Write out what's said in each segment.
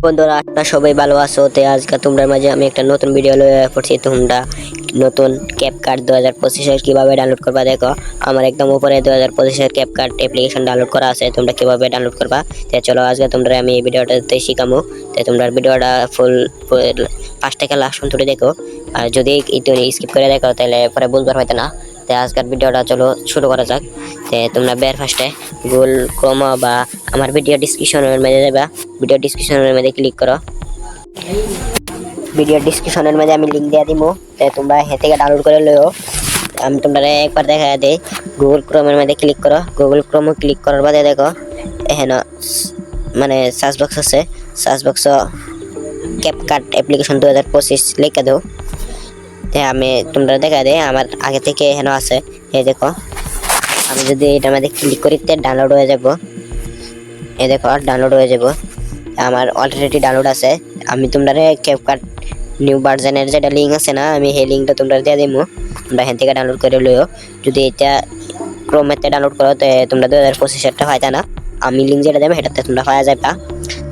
বন্ধুরা আপনারা সবাই ভালো আছো। তো আজকে তোমরা মাঝে আমি একটা নতুন ভিডিও লয়ে পড়ছি। তোমরা নতুন ক্যাপকাট 2025 এর কিভাবে ডাউনলোড করবা দেখো। আমার একদম উপরে 2025 এর ক্যাপকাট অ্যাপ্লিকেশন ডাউনলোড করা আছে। তোমরা কিভাবে ডাউনলোড করবা তো চলো আজকে তোমরা আমি এই ভিডিওটাতে শিখামু। তো তোমরা ভিডিওটা ফুল ফার্স্ট থেকে লাস্ট পর্যন্ত দেখো। আর যদি একটু স্কিপ করে দেখো তাহলে পরে বুঝবার হয়তো না। তো আজকের ভিডিওটা চলো শুরু করা যাক। তো তোমরা বের ফার্স্টে গুগল ক্রোম বা আমার ভিডিও ডেসক্রিপশনের মধ্যে যাবা। ভিডিও ডেসক্রিপশনের মধ্যে ক্লিক করো। ভিডিও ডেসক্রিপশনের মধ্যে আমি লিংক দিয়ে দিব। তো তোমরা এখান থেকে ডাউনলোড করে লও। আমি তোমরা একবার দেখা দেই। গুগল ক্রোমের মধ্যে ক্লিক করো। গুগল ক্রোম ক্লিক করার বাদে দেখো এখানে মানে সার্চ বক্স আছে। সার্চ বক্স ক্যাপকাট অ্যাপ্লিকেশন 2025 লিখে দাও। আমি তোমরা দেখা দেয় আমার আগে থেকে এখানে আছে। এই দেখো আমি যদি এটার মধ্যে ক্লিক করি ডাউনলোড হয়ে যাব। এই দেখো ডাউনলোড হয়ে যাব। আমার অলরেডি ডাউনলোড আছে। আমি তোমরা ক্যাপকাট নিউ ভার্সনের যেটা লিঙ্ক আছে না, আমি সেই লিঙ্কটা তোমরা দিয়ে দিব। তোমরা এখান থেকে ডাউনলোড করে লইও। যদি এটা ক্রোমেতে ডাউনলোড করো তো তোমরা 2025 এরটা হয় না। আমি লিঙ্ক যেটা দেবো সেটাতে তোমরা পাওয়া যাবে।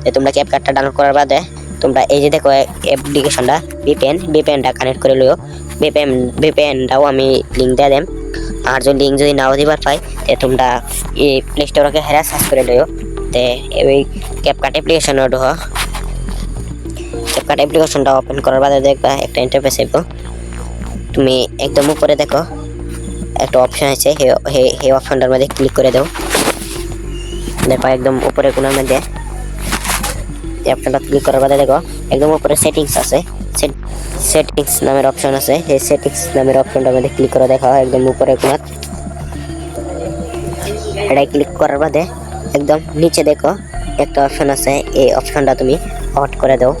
তো তোমরা ক্যাপকাটটা ডাউনলোড করার বাদে তোমরা এই যে দেখো অ্যাপ্লিকেশনটা ভিপিএনটা কানেক্ট করে লইও। ভিপিএনটাও আমি লিঙ্ক দিয়ে দেব। আর যদি লিঙ্ক যদি নাও দিবার পাই তো তোমরা এই প্লে স্টোরকে হেরা সার্চ করে লইও। তে এই ক্যাপকাট অ্যাপ্লিকেশনটা ঢোকো। ক্যাপকাট অ্যাপ্লিকেশনটা ওপেন করার বাদে দেখবা একটা ইন্টারফেস আইবো। তুমি একদম উপরে দেখো একটা অপশন আছে, এই অপশনটার মধ্যে ক্লিক করে দাও। দেখো একদম উপরে কোণার মধ্যে অপশনটা ক্লিক করার বাদে দেখো একদম উপরে সেটিংস আছে। সেটিংস নামের অপশন আছে। এই সেটিংস নামের অপশনটার মধ্যে ক্লিক করে দেখো একদম উপরে কোণা। এটা ক্লিক করার বাদে একদম নিচে দেখো একটা অপশন আছে। এই অপশনটা তুমি অন করে দাও।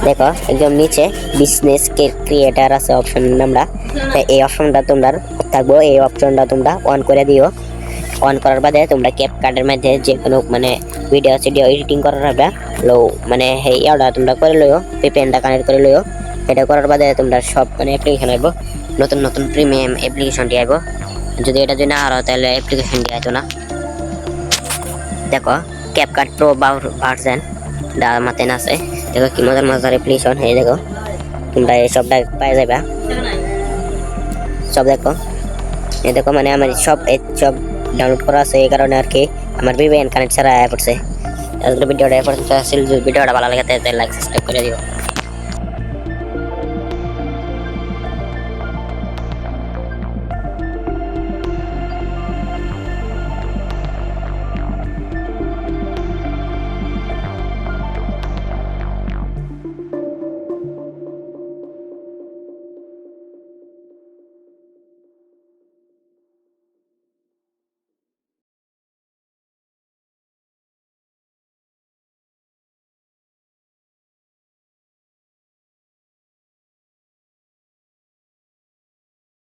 দেখো একদম নিচে বিজনেস ক্রিয়েটার আছে অপশন নামটা। এই অপশনটা তোমরা থাকবো। এই অপশনটা তোমরা অন করে দিও। অন করার বাদে তোমরা ক্যাপকাটের মধ্যে যে কোনো মানে ভিডিও এডিটিং করার হবে লো মানে এইটা তোমরা করে লইও। ভিপিএনটা কানেক্ট করে লইও। এটা করার বাদে তোমরা সব মানে অ্যাপ্লিকেশন আইবো। নতুন নতুন প্রিমিয়াম অ্যাপ্লিকেশনটি আইবো। যদি এটা যদি না হারো তাহলে অ্যাপ্লিকেশনটি আইতো না। দেখো ক্যাপকাট প্রো ভার্সন মাতে আছে। দেখো কি মজার মজার অ্যাপ্লিকেশন। এই দেখো তোমরা এই সবটা পেয়ে যাবে সব। দেখো এই দেখো মানে আমার সব ডাউনলোড করা আছে। এই কারণে আর কি আমার ভিপিএন কানেক্ট ছাড়া পড়ছে। ভিডিওটা ভালো লাগে তাহলে লাইক সাবস্ক্রাইব করে দিও।